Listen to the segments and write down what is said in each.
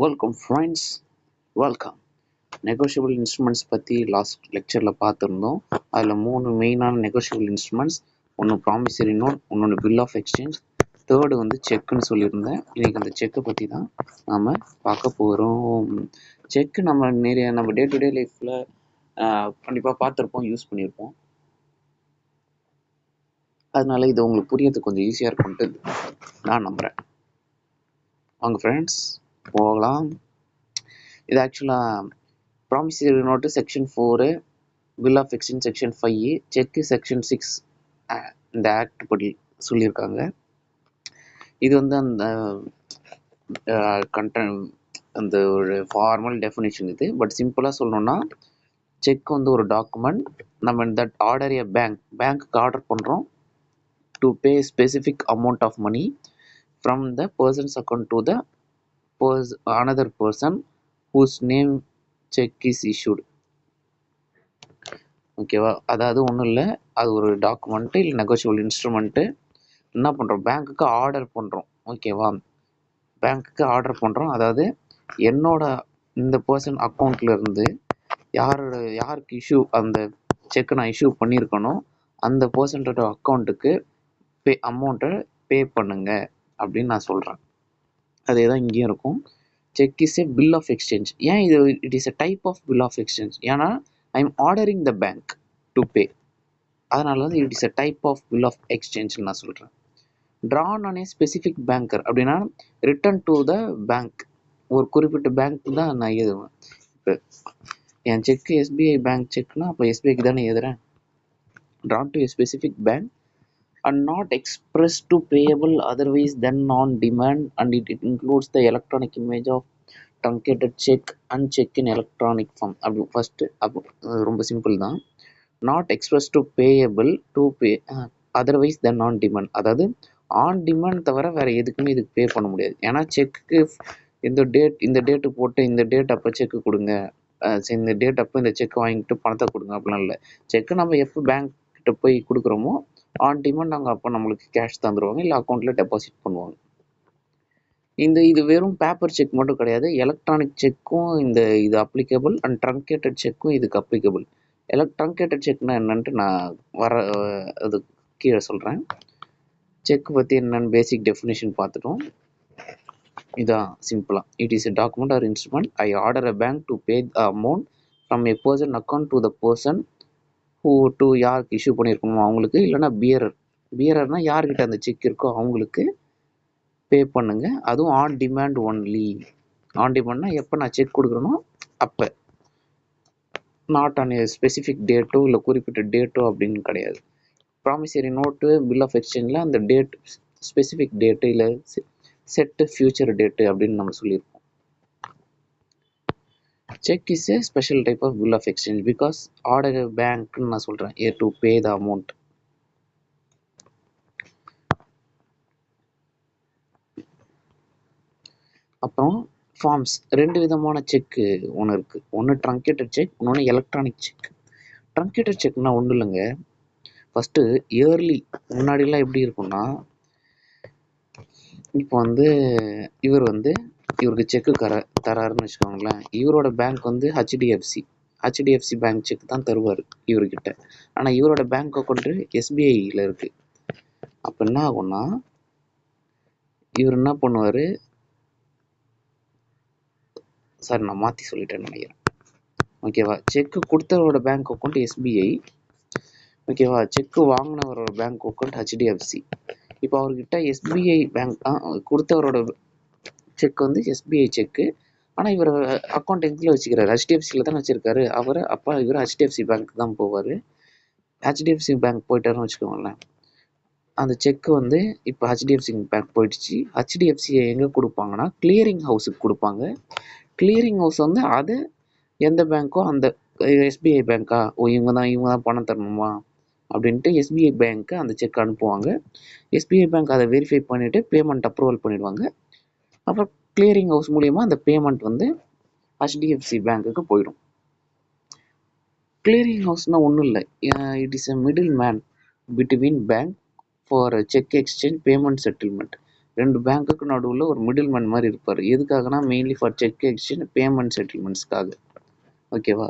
Welcome friends, welcome. Negotiable instruments பற்றி last லெக்சரில் பார்த்துருந்தோம். அதில் 3 மெயினான நெகோஷியபிள் இன்ஸ்ட்ருமெண்ட்ஸ். ஒன்று ப்ராமிசரி நோட், இன்னொன்று பில் ஆஃப் எக்ஸ்சேஞ்ச், தேர்டு வந்து செக்குன்னு சொல்லியிருந்தேன். இன்றைக்கி அந்த செக்கை பற்றி தான் நாம் பார்க்க போகிறோம். செக்கு நம்ம டே டு டே லைஃப்பில் கண்டிப்பாக பார்த்துருப்போம், யூஸ் பண்ணியிருப்போம். அதனால இது உங்களுக்கு புரியறதுக்கு கொஞ்சம் ஈஸியாக இருக்கும்ட்டு நான் நம்புகிறேன். வாங்க ஃப்ரெண்ட்ஸ் போகலாம். இது ஆக்சுவலாக promissory note section 4, bill of exchange section 5, cheque section 6 இந்த ஆக்ட் படி சொல்லியிருக்காங்க. இது வந்து அந்த அந்த ஒரு ஃபார்மல் டெஃபினேஷன் இது. பட் சிம்பிளாக சொல்லணும்னா, செக் வந்து ஒரு டாக்குமெண்ட். நம்ம தட் ஆர்டர் ஏ பேங்க்குக்கு ஆர்டர் பண்ணுறோம் to pay specific amount of money from the person's account to the another person whose name check is issued. ஓகேவா? அதாவது ஒன்றும் இல்லை, அது ஒரு டாக்குமெண்ட்டு இல்லை நெகோஷியபிள் இன்ஸ்ட்ருமெண்ட்டு. என்ன பண்ணுறோம், பேங்க்குக்கு ஆர்டர் பண்ணுறோம். ஓகேவா? பேங்க்குக்கு ஆர்டர் பண்ணுறோம். அதாவது என்னோட இந்த பர்சன் அக்கௌண்ட்லேருந்து யாருக்கு அந்த செக்கை நான் இஷ்யூ பண்ணியிருக்கணும், அந்த பர்சனோட அக்கௌண்ட்டுக்கு அமௌண்ட்டை பே பண்ணுங்க அப்படின்னு நான் சொல்கிறேன். அதே தான் இங்கேயும் இருக்கும். Cheque is a bill of exchange. ஏன் இது it is a type of bill of exchange? ஏன்னா I am ordering the bank to pay. அதனால வந்து it is a type of bill of எக்ஸ்சேஞ்ச்னு நான் சொல்கிறேன். Drawn on a specific banker அப்படின்னா return to the bank. ஒரு குறிப்பிட்ட bank தான் நான் எழுதுவேன். இப்போ என் செக்கு எஸ்பிஐ பேங்க் செக்னா அப்போ எஸ்பிஐக்கு தானே எழுதுறேன். Tran to A specific bank and not expressed to payable otherwise than on demand, and it includes the electronic image of truncated check and check in electronic form. அப்படி first ரொம்ப simple தான். Not express to payable to pay otherwise then on demand. அதாவது on demand தவிர வேறு எதுக்குமே இதுக்கு பே பண்ண முடியாது. ஏன்னா செக்கு இந்த டேட்டு போட்டு இந்த டேட் அப்போ செக்கு கொடுங்க, இந்த டேட் அப்போ இந்த செக் வாங்கிட்டு பணத்தை கொடுங்க அப்படிலாம் இல்லை. செக்கு நம்ம எப்போ பேங்க் கிட்ட போய் கொடுக்குறோமோ ஆன் டிமாண்ட் நாங்கள் அப்போ நம்மளுக்கு கேஷ் தந்துடுவாங்க, இல்லை அக்கௌண்ட்டில் டெபாசிட் பண்ணுவாங்க. இது வெறும் பேப்பர் செக் மட்டும் கிடையாது, எலக்ட்ரானிக் செக்கும் இது அப்ளிகபிள், அண்ட் ட்ரங்கேட்டட் செக்கும் இதுக்கு அப்ளிகபிள். ட்ரங்கேட்டட் செக்னா என்னன்ட்டு நான் அது கீழே சொல்கிறேன். செக் பற்றி என்னென்னு பேசிக் டெஃபினேஷன் பார்த்துட்டோம். இதான் சிம்பிளாக, it is a document R instrument. I order a bank to pay the amount from a person account to the person to யாருக்கு இஷ்யூ பண்ணியிருக்கணுமோ அவங்களுக்கு, இல்லைனா பியரர்னா யார்கிட்ட அந்த செக் இருக்கோ அவங்களுக்கு பே பண்ணுங்க. அதுவும் ஆன் டிமாண்ட் ஒன்லி. ஆன் டிமாண்ட்னா எப்போ நான் செக் கொடுக்குறேனோ அப்போ, நாட் ஆன் ஏ ஸ்பெசிஃபிக் டேட்டோ இல்லை குறிப்பிட்ட டேட்டோ அப்படின்னு கிடையாது. ப்ராமிசரி நோட்டு பில் ஆஃப் எக்ஸ்சேஞ்சில் அந்த டேட் ஸ்பெசிஃபிக் டேட்டு இல்லை செட்டு ஃபியூச்சர் டேட்டு அப்படின்னு நம்ம சொல்லியிருக்கோம். Check is a special type of bill of exchange because order a bank நான் சொல்கிறேன் to pay the amount. அப்புறம் ஃபார்ம்ஸ், 2 விதமான செக்கு ஒன்று இருக்குது. ஒன்று ட்ரங்கேட்டட் செக், இன்னொன்று எலக்ட்ரானிக் செக். ட்ரங்கேட்டட் செக்னா ஒன்றும் இல்லைங்க, ஃபஸ்ட்டு இயர்லி முன்னாடிலாம் எப்படி இருக்குன்னா, இப்போ வந்து இவருக்கு செக்கு தராருன்னு வச்சுக்கோங்களேன். இவரோட பேங்க் வந்து ஹெச்டிஎஃப்சி பேங்க் செக் தான் தருவார் இவர்கிட்ட. ஆனால் இவரோட பேங்க் அக்கௌண்ட்டு எஸ்பிஐயில் இருக்குது. அப்போ என்ன ஆகும்னா, இவர் என்ன பண்ணுவார், சார் நான் மாற்றி சொல்லிட்டேன்னு நினைக்கிறேன். ஓகேவா? செக்கு கொடுத்தவரோட பேங்க் அக்கௌண்ட் எஸ்பிஐ. ஓகேவா? செக்கு வாங்கினவரோட பேங்க் அக்கௌண்ட் ஹெச்டிஎஃப்சி. இப்போ அவர்கிட்ட எஸ்பிஐ பேங்க் கொடுத்தவரோட செக் வந்து எஸ்பிஐ செக்கு. ஆனால் இவர் அக்கௌண்ட் எதில் வச்சுக்கிறாரு, ஹெச்டிஎஃப்சியில் தானே வச்சுருக்காரு அவர். அப்போ இவர் ஹெச்டிஎஃப்சி பேங்க் தான் போவார். ஹெச்டிஎஃப்சி பேங்க் போயிட்டாருன்னு வச்சுக்கோங்களேன், அந்த செக்கு வந்து இப்போ ஹெச்டிஎஃப்சி பேங்க் போயிடுச்சு. ஹெச்டிஎஃப்சியை எங்கே கொடுப்பாங்கன்னா கிளியரிங் ஹவுஸுக்கு கொடுப்பாங்க. கிளியரிங் ஹவுஸ் வந்து அது எந்த பேங்க்கோ அந்த எஸ்பிஐ பேங்க்கா, இவங்க தான் பணம் தரணுமா அப்படின்ட்டு எஸ்பிஐ பேங்க்கு அந்த செக் அனுப்புவாங்க. எஸ்பிஐ பேங்க் அதை வெரிஃபை பண்ணிவிட்டு பேமெண்ட் அப்ரூவல் பண்ணிவிடுவாங்க. அப்புறம் கிளியரிங் ஹவுஸ் மூலிமா அந்த பேமெண்ட் வந்து ஹெச்டிஎஃப்சி பேங்க்குக்கு போயிடும். கிளியரிங் ஹவுஸ்னால் ஒன்றும் இல்லை, it is a middle man between bank for cheque exchange payment settlement. 2 பேங்க்குக்கு நடுவில் ஒரு மிடில் மேன் மாதிரி இருப்பார். எதுக்காகனா mainly for cheque exchange payment செட்டில்மெண்ட்ஸ்க்காக. ஓகேவா?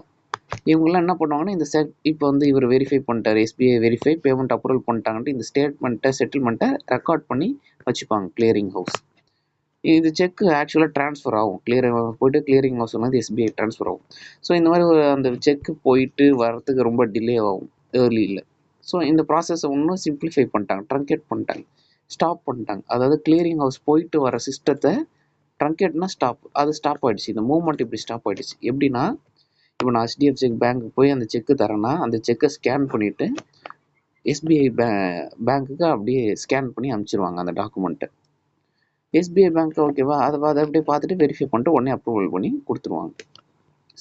இவங்கெல்லாம் என்ன பண்ணுவாங்கன்னா இந்த இப்போ வந்து இவர் வெரிஃபை பண்ணிட்டார், எஸ்பிஐ வெரிஃபை பேமெண்ட் அப்ரூவல் பண்ணிட்டாங்கன்ட்டு இந்த ஸ்டேட்மெண்ட்டை செட்டில்மெண்ட்டை ரெக்கார்ட் பண்ணி வச்சுப்பாங்க கிளியரிங் ஹவுஸ். இது செக்கு ஆக்சுவலாக ட்ரான்ஸ்ஃபர் ஆகும், போயிட்டு கிளியரிங் ஹவுஸ் வந்து எஸ்பிஐ ட்ரான்ஸ்ஃபர் ஆகும். ஸோ இந்த மாதிரி அந்த செக்கு போயிட்டு வரத்துக்கு ரொம்ப டிலே ஆகும் ஏர்லியில். ஸோ இந்த ப்ராசஸை இன்னும் சிம்பிளிஃபை பண்ணிட்டாங்க, ட்ரங்கேட் பண்ணிட்டாங்க, ஸ்டாப் பண்ணிட்டாங்க. அதாவது கிளியரிங் ஹவுஸ் போயிட்டு வர சிஸ்டத்தை ட்ரங்கேட்னா ஸ்டாப், அது ஸ்டாப் ஆகிடுச்சு. இந்த மூவ்மெண்ட் இப்படி ஸ்டாப் ஆகிடுச்சு. எப்படின்னா இப்போ நான் HDFC பேங்க்கு போய் அந்த செக்கு தரேன்னா அந்த செக்கை ஸ்கேன் பண்ணிவிட்டு எஸ்பிஐ பேங்க்குக்கு அப்படியே ஸ்கேன் பண்ணி அனுப்பிச்சிருவாங்க அந்த டாக்குமெண்ட்டை. எஸ்பிஐ பேங்க் ஓகேவா, அதை அப்படியே பார்த்துட்டு வெரிஃபை பண்ணிட்டு உடனே அப்ரூவல் பண்ணி கொடுத்துருவாங்க.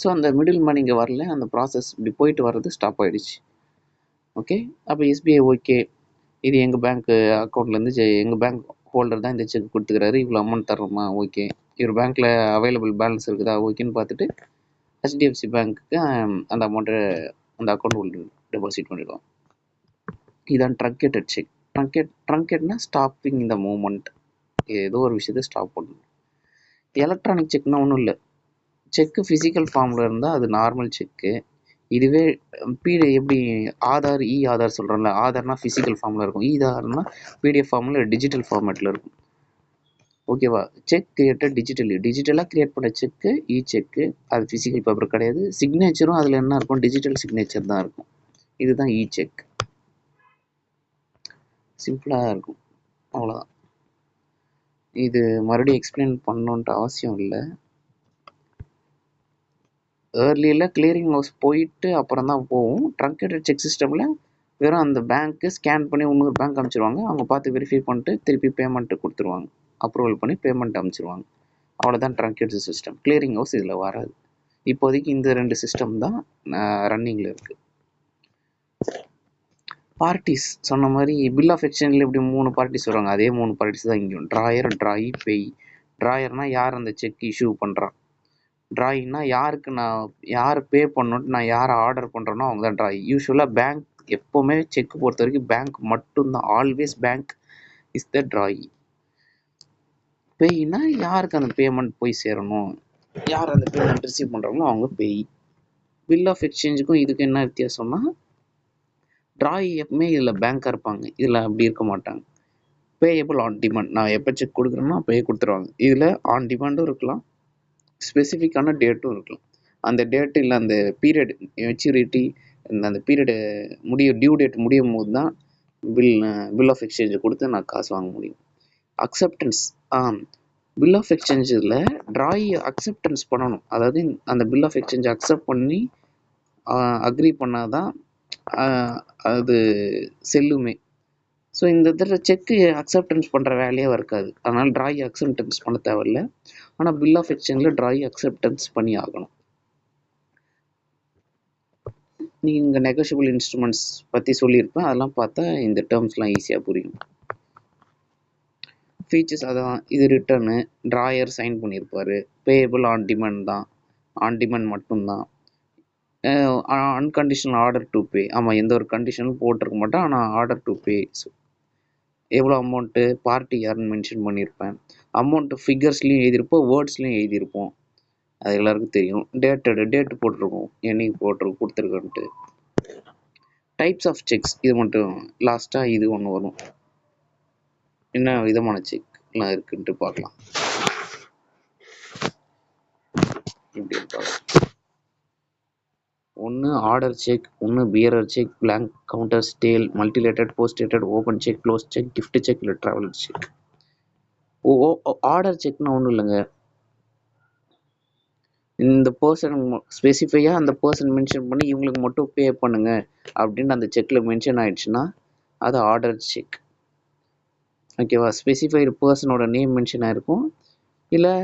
ஸோ அந்த மிடில் மேன் இங்கே வரல, அந்த ப்ராசஸ் இப்படி போயிட்டு வர்றது ஸ்டாப் ஆகிடுச்சு. ஓகே, அப்போ எஸ்பிஐ ஓகே, இது எங்கள் பேங்க் அக்கௌண்ட்லேருந்து எங்கள் பேங்க் ஹோல்டர் தான் இந்த செக் கொடுத்துக்கிறாரு, இவ்வளோ அமௌண்ட் தர்றோமா, ஓகே, இவர் பேங்க்கில் அவைலபிள் பேலன்ஸ் இருக்குதா ஓகேன்னு பார்த்துட்டு HDFC பேங்க்குக்கு அந்த அமௌண்ட்டை அந்த அக்கௌண்ட் ஹோல்டர் டெபாசிட் பண்ணிடுவாங்க. இதுதான் ட்ரங்கேட்டட் செக். ட்ரங்கேட்னா ஸ்டாப்பிங் இந்த மூவ்மெண்ட், ஏதோ ஒரு விஷயத்தை ஸ்டாப் பண்ணணும். எலக்ட்ரானிக் செக்னா ஒன்றும் இல்லை, செக்கு ஃபிசிக்கல் ஃபார்மில் இருந்தால் அது நார்மல் செக்கு. இதுவே எப்படி ஆதார் ஆதார் சொல்கிறோம்ல, ஆதார்னா ஃபிசிக்கல் ஃபார்மில் இருக்கும், ஆதார்னா PDF ஃபார்மில் டிஜிட்டல் ஃபார்மேட்டில் இருக்கும். ஓகேவா? செக் கிரியேட்டட் டிஜிட்டலாக கிரியேட் பண்ண செக்கு செக்கு. அது ஃபிசிக்கல் பேப்பர் கிடையாது. சிக்னேச்சரும் அதில் என்ன இருக்கும், டிஜிட்டல் சிக்னேச்சர் தான் இருக்கும். இதுதான் செக். சிம்பிளாக இருக்கும், அவ்வளோதான். இது மறுபடியும் எக்ஸ்பிளைன் பண்ணணுன்ட்டு அவசியம் இல்லை. ஏர்லியில் கிளியரிங் ஹவுஸ் போயிட்டு அப்புறம் தான் போகும். ட்ரங்கேட்டட் செக் சிஸ்டமில் வெறும் அந்த பேங்க்கு ஸ்கேன் பண்ணி இன்னொரு பேங்க் அனுப்பிச்சிருவாங்க, அவங்க பார்த்து வெரிஃபை பண்ணிட்டு திருப்பி பேமெண்ட்டு கொடுத்துருவாங்க, அப்ரூவல் பண்ணி பேமெண்ட் அனுப்பிச்சிருவாங்க. அவ்வளோதான் ட்ரங்கேட்டட் சிஸ்டம். கிளியரிங் ஹவுஸ் இதில் வராது. இப்போதைக்கு இந்த 2 சிஸ்டம் தான் ரன்னிங்கில் இருக்குது. பார்ட்டிஸ் சொன்ன மாதிரி பில் ஆஃப் எக்ஸ்சேஞ்சில் இப்படி 3 பார்ட்டிஸ் வருவாங்க, அதே 3 பார்ட்டிஸ் தான் இங்கேயும். ட்ராயர், ட்ராயி, பேய். ட்ராயர்னால் யார் அந்த செக் இஷ்யூ பண்ணுறான், ட்ராயிங்னா யாருக்கு யார் பே பண்ணணுன்ட்டு நான் யாரை ஆர்டர் பண்ணுறேனோ அவங்க தான் ட்ராயி. யூஸ்வலாக பேங்க் எப்போவுமே செக் பொறுத்த வரைக்கும் பேங்க் மட்டும்தான், ஆல்வேஸ் பேங்க் இஸ் த ட்ராயி. பேய்னா யாருக்கு அந்த பேமெண்ட் போய் சேரணும், யார் அந்த பேமெண்ட் ரிசீவ் பண்ணுறாங்களோ அவங்க பேய். பில் ஆஃப் எக்ஸ்சேஞ்சுக்கும் இதுக்கு என்ன வித்தியாசம்னா, ட்ராயி எப்பவுமே இதில் பேங்காக இருப்பாங்க, இதில் அப்படி இருக்க மாட்டாங்க. பேயபிள் ஆன் டிமாண்ட், நான் எப்போ செக் கொடுக்குறேன்னா அப்போயே கொடுத்துருவாங்க. இதில் ஆன் டிமாண்டும் இருக்கலாம், ஸ்பெசிஃபிக்கான டேட்டும் இருக்கலாம். அந்த டேட்டு இல்லை அந்த பீரியட் மெச்சூரிட்டி, அந்த பீரியடு டியூ டேட் முடியும் போது தான் பில் ஆஃப் எக்ஸ்சேஞ்சை கொடுத்து நான் காசு வாங்க முடியும். அக்செப்டன்ஸ், பில் ஆஃப் எக்ஸ்சேஞ்சில் ட்ராயி அக்செப்டன்ஸ் பண்ணணும். அதாவது அந்த பில் ஆஃப் எக்ஸ்சேஞ்சை அக்செப்ட் பண்ணி அக்ரி பண்ணாதான் அது செல்லுமே. ஸோ இந்த இதில் செக்கு அக்செப்டன்ஸ் பண்ணுற வேலையே இருக்காது, அதனால் ட்ராயி அக்செப்டன்ஸ் பண்ண தேவையில்லை. ஆனால் பில் ஆஃப் எக்ஸ்சேஞ்சில் ட்ராயி அக்செப்டன்ஸ் பண்ணி ஆகணும். நீங்கள் நெகோஷியபிள் இன்ஸ்ட்ருமெண்ட்ஸ் பற்றி சொல்லியிருப்பேன், அதெல்லாம் பார்த்தா இந்த டேர்ம்ஸ்லாம் ஈஸியாக புரியும். ஃபீச்சர்ஸ் அதான், இது ரிட்டர்னு, ட்ராயர் சைன் பண்ணியிருப்பார், பேயபிள் ஆன் டிமாண்ட் தான், ஆன் டிமாண்ட் மட்டும்தான். அன்கண்டிஷனல் ஆர்டர் டு பே, ஆமாம் எந்த ஒரு கண்டிஷனும் போட்டிருக்க மாட்டேன், ஆனால் ஆர்டர் டு பே எவ்வளோ அமௌண்ட்டு, பார்ட்டி யாருன்னு மென்ஷன் பண்ணியிருப்பேன். அமௌண்ட்டு ஃபிகர்ஸ்லேயும் எழுதியிருப்போம், வேர்ட்ஸ்லேயும் எழுதியிருப்போம், அது எல்லாருக்கும் தெரியும். டேட்டு போட்டிருக்கோம், என்னைக்கு கொடுத்துருக்கோன்ட்டு. டைப்ஸ் ஆஃப் செக்ஸ், இது மட்டும் லாஸ்ட்டாக இது ஒன்று வரும், என்ன விதமான செக்லாம் இருக்குன்ட்டு பார்க்கலாம். இப்படி இருப்பாங்க, ஒன்று ஆர்டர் செக், ஒன்று bearer cheque, blank counter stale, mutilated, postdated, open cheque, close cheque, gift cheque, இல்லை ட்ராவலர் செக். ஆர்டர் செக்னா ஒன்றும் இல்லைங்க, இந்த பர்சன் ஸ்பெசிஃபையாக அந்த பர்சன் மென்ஷன் பண்ணி இவங்களுக்கு மட்டும் பே பண்ணுங்க அப்படின்னு அந்த செக்கில் மென்ஷன் ஆயிடுச்சுன்னா அது ஆர்டர் செக். ஓகேவா? ஸ்பெசிஃபைடு பர்சனோட நேம் மென்ஷன் ஆகிருக்கும், இல்லை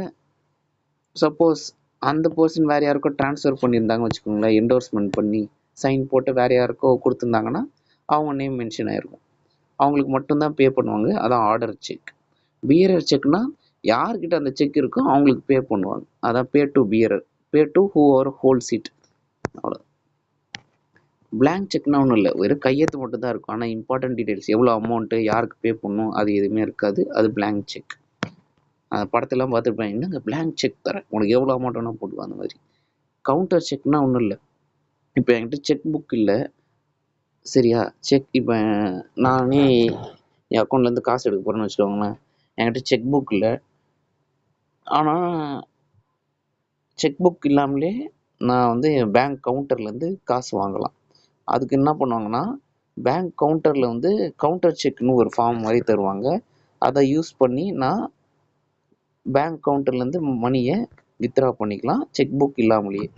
சப்போஸ் அந்த பர்சன் வேறு யாருக்கோ ட்ரான்ஸ்ஃபர் பண்ணியிருந்தாங்க வச்சுக்கோங்களேன், என்டோர்ஸ்மெண்ட் பண்ணி சைன் போட்டு வேறு யாருக்கோ கொடுத்துருந்தாங்கன்னா அவங்க நேம் மென்ஷன் ஆகிருக்கும், அவங்களுக்கு மட்டும்தான் பே பண்ணுவாங்க, அதான் ஆர்டர் செக். பியரர் செக்னா யார்கிட்ட அந்த செக் இருக்கோ அவங்களுக்கு பே பண்ணுவாங்க, அதான் pay to bearer, pay to who are hold seat, அவ்வளோ. பிளாங்க் செக்னா ஒன்றும் இல்லை, வெறும் கையெழுத்து மட்டும் தான் இருக்கும். ஆனால் இம்பார்ட்டன்ட் டீடைல்ஸ் எவ்வளோ அமௌண்ட்டு, யாருக்கு பே பண்ணணும், அது எதுவுமே இருக்காது. அது பிளாங்க் செக். அந்த படத்தெல்லாம் பார்த்துருப்பேன், என்னங்க பிளாங்க் செக் தரேன், உனக்கு எவ்வளோ அமௌண்ட் வேணால் போட்டுக்கோ, அந்த மாதிரி. கவுண்டர் செக்னா ஒன்றும் இல்லை. இப்போ என்கிட்ட செக் புக் இல்லை, சரியா? செக் இப்போ நானே என் அக்கௌண்ட்லேருந்து காசு எடுக்க போகிறேன்னு வச்சுக்கோங்களேன். என்கிட்ட செக் புக் இல்லை, ஆனால் செக் புக் இல்லாமலே நான் வந்து என் பேங்க் கவுண்டர்லேருந்து காசு வாங்கலாம். அதுக்கு என்ன பண்ணுவாங்கன்னா, பேங்க் கவுண்டரில் வந்து கவுண்டர் செக்னு ஒரு ஃபார்ம் மாதிரி தருவாங்க. அதை யூஸ் பண்ணி நான் பேங்க் கவுண்டர்லேருந்து மணியை வித்ட்ரா பண்ணிக்கலாம், செக் புக் இல்லாமலேயே.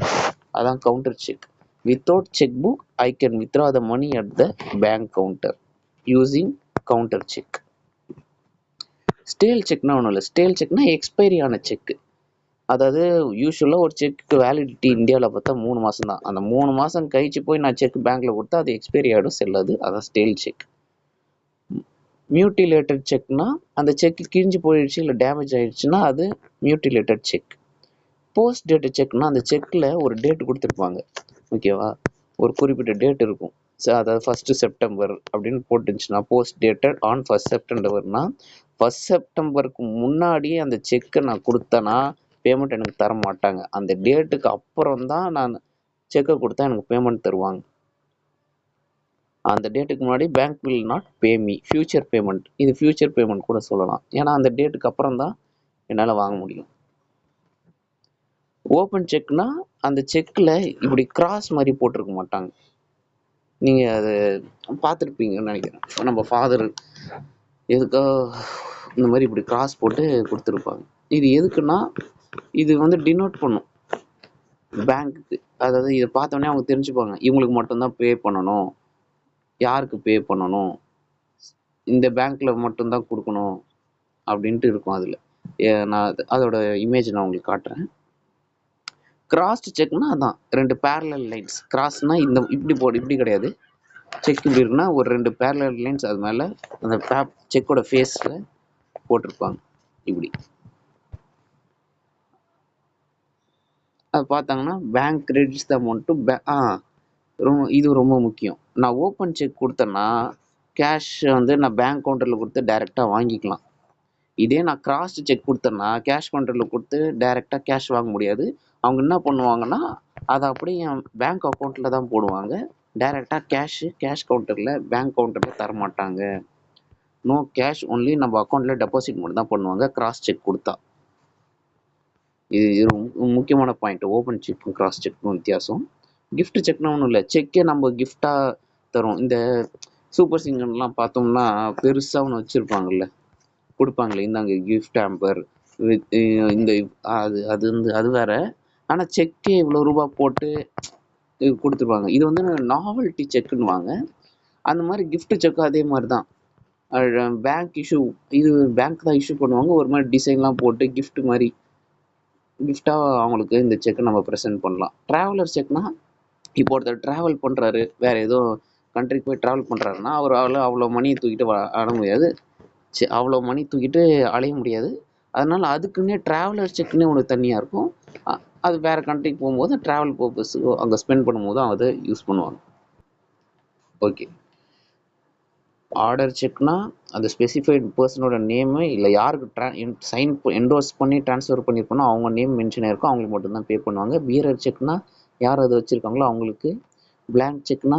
அதான் counter cheque. Without cheque book I can withdraw the money at the bank counter using counter cheque. Stale செக்னா ஒன்றும் இல்லை. ஸ்டேல் செக்னா எக்ஸ்பைரி ஆன செக். அதாவது யூஸ்வலாக ஒரு செக்கு வேலிடிட்டி இந்தியாவில் பார்த்தா 3 மாதம் தான். அந்த 3 மாதம் கழிச்சு போய் நான் செக் பேங்க்கில் கொடுத்தா அது எக்ஸ்பைரி ஆகிடும், செல்லாது. அதான் ஸ்டேல் செக். மியூட்டிலேட்டட் செக்னா அந்த செக் கிழிஞ்சு போயிடுச்சு இல்லை டேமேஜ் ஆகிடுச்சுன்னா அது மியூட்டிலேட்டட் செக். போஸ்ட் டேட்டட் செக்னா அந்த செக்கில் ஒரு டேட் கொடுத்துருப்பாங்க, ஓகேவா? ஒரு குறிப்பிட்ட டேட் இருக்கும். அதாவது 1 செப்டம்பர் அப்படின்னு போட்டுருந்துச்சுன்னா போஸ்ட் டேட்டட் ஆன் 1 செப்டம்பர்னா 1 செப்டம்பருக்கு முன்னாடியே அந்த செக்கை நான் கொடுத்தேன்னா பேமெண்ட் எனக்கு தர மாட்டாங்க. அந்த டேட்டுக்கு அப்புறம் தான் நான் செக்கை கொடுத்தா எனக்கு பேமெண்ட் தருவாங்க. அந்த டேட்டுக்கு முன்னாடி bank will not pay me. Future payment, இது ஃபியூச்சர் பேமெண்ட் கூட சொல்லலாம். ஏன்னா அந்த டேட்டுக்கு அப்புறம் தான் என்னால் வாங்க முடியும். ஓப்பன் செக்னா அந்த செக்கில் இப்படி கிராஸ் மாதிரி போட்டிருக்க மாட்டாங்க. நீங்கள் அதை பார்த்துருப்பீங்கன்னு நினைக்கிறேன். நம்ம ஃபாதர் எதுக்கோ இந்த மாதிரி இப்படி கிராஸ் போட்டு கொடுத்துருப்பாங்க. இது எதுக்குன்னா இது வந்து டினோட் பண்ணும் பேங்க்குக்கு. அதாவது இதை பார்த்தோன்னே அவங்க தெரிஞ்சுப்பாங்க, இவங்களுக்கு மட்டும்தான் பே பண்ணணும், யாருக்கு பே பண்ணணும், இந்த பேங்க்கில் மட்டும்தான் கொடுக்கணும் அப்படின்ட்டு இருக்கும். அதில் நான் அதோட இமேஜ் நான் உங்களுக்கு காட்டுறேன். கிராஸ்ட் செக்னா அதான் 2 பேரலல் லைன்ஸ். கிராஸ்னா இந்த இப்படி இப்படி கிடையாது. செக் இப்படி இருக்குன்னா ஒரு 2 பேரலல் லைன்ஸ் அது மேலே அந்த செக்கோட ஃபேஸில் போட்டிருப்பாங்க இப்படி. அது பார்த்தாங்கன்னா bank credits the amount to இது ரொம்ப முக்கியம். நான் ஓப்பன் செக் கொடுத்தேன்னா கேஷ் வந்து நான் பேங்க் கவுண்டரில் கொடுத்து டைரெக்டாக வாங்கிக்கலாம். இதே நான் கிராஸ்ட் செக் கொடுத்தேன்னா கேஷ் கவுண்டரில் கொடுத்து டைரெக்டாக கேஷ் வாங்க முடியாது. அவங்க என்ன பண்ணுவாங்கன்னா அதை அப்படியே என் பேங்க் அக்கௌண்ட்டில் தான் போடுவாங்க. டைரெக்டாக கேஷ் கவுண்டரில் பேங்க் கவுண்டரில் தரமாட்டாங்க. நோ கேஷ், ஒன்லி நம்ம அக்கௌண்ட்டில் டெபாசிட் மட்டும் தான் பண்ணுவாங்க கிராஸ் செக் கொடுத்தா. இது முக்கியமான பாயிண்ட். ஓப்பன் செக்கும் கிராஸ் செக்கும் வித்தியாசம். கிஃப்ட் செக்னா ஒன்றும் இல்லை, செக்கே நம்ம கிஃப்டாக தரும். இந்த சூப்பர் சிங்கர்லாம் பார்த்தோம்னா பெருசாக ஒன்று வச்சுருப்பாங்கல்ல, கொடுப்பாங்களே, இந்தாங்க கிஃப்ட் ஹேம்பர் வித் இந்த அது வந்து அது வேற. ஆனால் செக்கே இவ்வளோ ரூபா போட்டு கொடுத்துருப்பாங்க. இது வந்து நாவல்ட்டி செக்குன்னுவாங்க. அந்த மாதிரி கிஃப்ட் செக்கும் அதே மாதிரி தான். பேங்க் இஷ்யூ, இது பேங்க் தான் இஷ்யூ பண்ணுவாங்க. ஒரு மாதிரி டிசைன்லாம் போட்டு கிஃப்ட் மாதிரி கிஃப்டாக அவங்களுக்கு இந்த செக்கை நம்ம ப்ரெசென்ட் பண்ணலாம். ட்ராவலர் செக்னா இப்போ ஒருத்தர் ட்ராவல் பண்ணுறாரு, வேறு ஏதோ கண்ட்ரிக்கு போய் ட்ராவல் பண்ணுறாருன்னா அவர் அவ்வளோ மணியை தூக்கிட்டு ஆட முடியாது, அவ்வளோ மணி தூக்கிட்டு அலைய முடியாது. அதனால் அதுக்குன்னே ட்ராவலர் செக்குன்னே ஒன்று தனியாக இருக்கும். அது வேறு கண்ட்ரிக்கு போகும்போது ட்ராவல் பர்பஸ் அங்கே ஸ்பெண்ட் பண்ணும்போது அதை யூஸ் பண்ணுவாங்க. ஓகே. ஆர்டர் செக்னா அந்த ஸ்பெசிஃபைடு பர்சனோட நேமு இல்லை யாருக்கு சைன் என்டோர்ஸ் பண்ணி ட்ரான்ஸ்ஃபர் பண்ணியிருக்கணும் அவங்க நேம் மென்ஷன் ஆகிருக்கும், அவங்களுக்கு மட்டும்தான் பே பண்ணுவாங்க. பீரர் செக்னா யார் அதை வச்சுருக்காங்களோ அவங்களுக்கு. பிளாங்க் செக்னா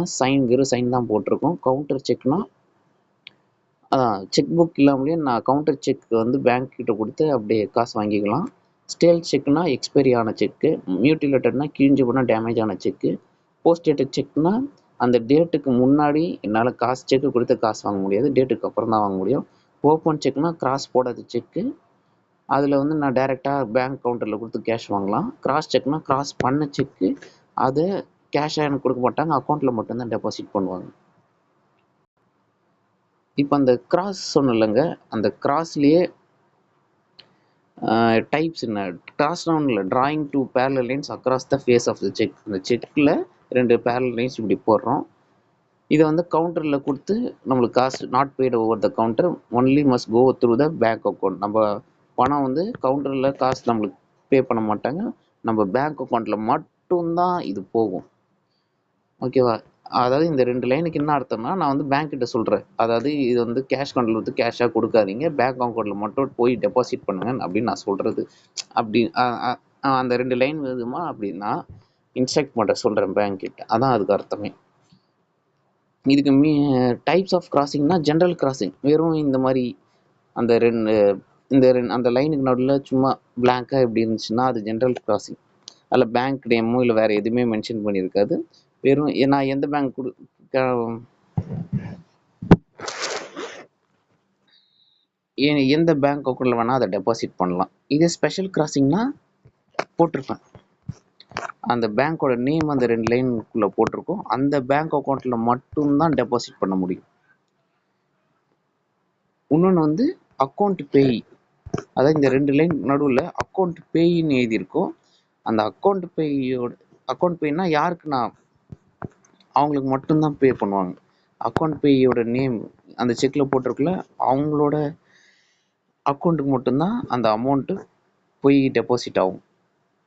வெறும் சைன் தான் போட்டிருக்கோம். கவுண்டர் செக்னா அதான் செக் புக் இல்லாமலே நான் கவுண்டர் செக் வந்து பேங்க் கிட்ட கொடுத்து அப்படியே காசு வாங்கிக்கலாம். ஸ்டேல் செக்னா எக்ஸ்பைரி ஆன செக்கு. மியூட்டிலேட்டட்னா கிழிஞ்சு போனால் டேமேஜ் ஆன செக்கு. போஸ்ட் டேட்டட் செக்னா அந்த டேட்டுக்கு முன்னாடி என்னால் செக்கு கொடுத்து காசு வாங்க முடியாது, டேட்டுக்கு அப்புறம் தான் வாங்க முடியும். ஓப்பன் செக்னா கிராஸ் போடாத செக்கு, அதில் வந்து நான் டைரெக்டாக பேங்க் கவுண்டரில் கொடுத்து கேஷ் வாங்கலாம். கிராஸ் செக்னா கிராஸ் பண்ண செக்கு, அதை கேஷாக எனக்கு கொடுக்க மாட்டாங்க, அக்கௌண்ட்டில் மட்டும்தான் டெபாசிட் பண்ணுவாங்க. இப்போ அந்த கிராஸ் சொன்ன இல்லைங்க, அந்த கிராஸ்லேயே டைப்ஸ் என்ன? கிராஸ்னா ஒன்றும் இல்லை, drawing 2 parallel lines across the face of the check. அந்த செக்கில் 2 parallel lines இப்படி போடுறோம். இதை வந்து கவுண்டரில் கொடுத்து நம்மளுக்கு காசு not paid over the counter, only must go through the bank account. நம்ம பணம் வந்து கவுண்டரில் காசு நம்மளுக்கு பே பண்ண மாட்டாங்க, நம்ம பேங்க் அக்கௌண்ட்டில் மட்டும்தான் இது போகும், ஓகேவா? அதாவது இந்த 2 லைனுக்கு என்ன அர்த்தம்னா, நான் வந்து பேங்க் கிட்ட சொல்றேன். அதாவது இது வந்து கேஷ் கவுண்டர்ல வந்து கேஷா குடுக்காதீங்க. பேங்க் அக்கவுண்ட்ல மட்டும் போய் டெபாசிட் பண்ணுங்க அப்படின்னு நான் சொல்றது. அப்படி அ அ அந்த 2 லைன் வருதுமா அப்படின்னா, இன்ஸ்ட்ரக்ட் பண்ண சொல்றேன் பேங்க் கிட்ட. அதான் அதுக்கு அர்த்தமே. இதுக்கு டைப்ஸ் ஆஃப் கிராசிங்னா ஜென்ரல் கிராசிங். வெறும் இந்த மாரி அந்த 2 அந்த லைனுக்கு நடுவுல சும்மா பிளாங்க்கா இப்படி இருந்துச்சுன்னா, அது ஜென்ரல் கிராசிங். அதில் பேங்க் நேமோ இல்லை வேறு எதுவுமே மென்ஷன் பண்ணியிருக்காது. வெறும் நான் எந்த பேங்க் எந்த பேங்க் அக்கௌண்ட்டில் வேணால் அதை டெபாசிட் பண்ணலாம். இதே ஸ்பெஷல் கிராசிங்னா போட்டிருப்பேன். அந்த பேங்க்கோட நேம் அந்த 2 லைனுக்குள்ளே போட்டிருக்கோம். அந்த பேங்க் அக்கௌண்ட்டில் மட்டும்தான் டெபாசிட் பண்ண முடியும். இன்னொன்று வந்து அக்கௌண்ட் பேய். அதாவது இந்த 2 லைன் நடுவில் அக்கௌண்ட் பேயின்னு எழுதியிருக்கோம். அந்த அக்கௌண்ட் பேய்னா யாருக்குன்னா அவங்களுக்கு மட்டும்தான் பே பண்ணுவாங்க. அக்கௌண்ட் பேயோட நேம் அந்த செக்கில் போட்டிருக்குல்ல, அவங்களோட அக்கௌண்ட்டுக்கு மட்டும்தான் அந்த அமௌண்ட்டு போய் டெபாசிட் ஆகும்.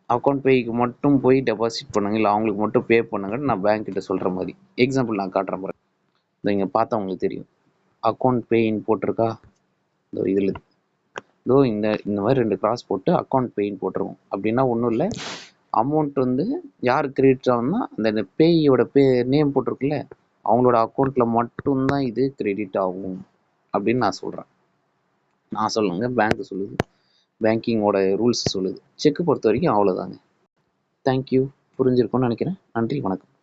அக்கௌண்ட் பேய்க்கு மட்டும் போய் டெபாசிட் பண்ணுங்க, இல்லை அவங்களுக்கு மட்டும் பே பண்ணுங்கன்னு நான் பேங்க் கிட்ட சொல்கிற மாதிரி. எக்ஸாம்பிள் நான் காட்டுறேன் பாருங்க. இங்கே பார்த்தா உங்களுக்கு தெரியும். அக்கௌண்ட் பேயின்னு போட்டிருக்கா, இதோ இதில் இதோ இந்த மாதிரி 2 கிராஸ் போட்டு அக்கௌண்ட் பேயின்னு போட்டிருக்கோம். அப்படின்னா ஒன்றும் இல்லை, அமௌண்ட் வந்து யார் கிரெடிட் ஆகும்னா அந்த பேயோட நேம் போட்டிருக்குல்ல, அவங்களோட அக்கௌண்ட்டில் மட்டும்தான் இது கிரெடிட் ஆகும் அப்படின்னு நான் சொல்கிறேன். நான் சொல்லுங்க, பேங்க் சொல்லுது, பேங்கிங்கோட ரூல்ஸ் சொல்லுது. செக்கு பொறுத்த வரைக்கும் அவ்வளோதாங்க. தேங்க்யூ. புரிஞ்சிருக்கும்னு நினைக்கிறேன். நன்றி, வணக்கம்.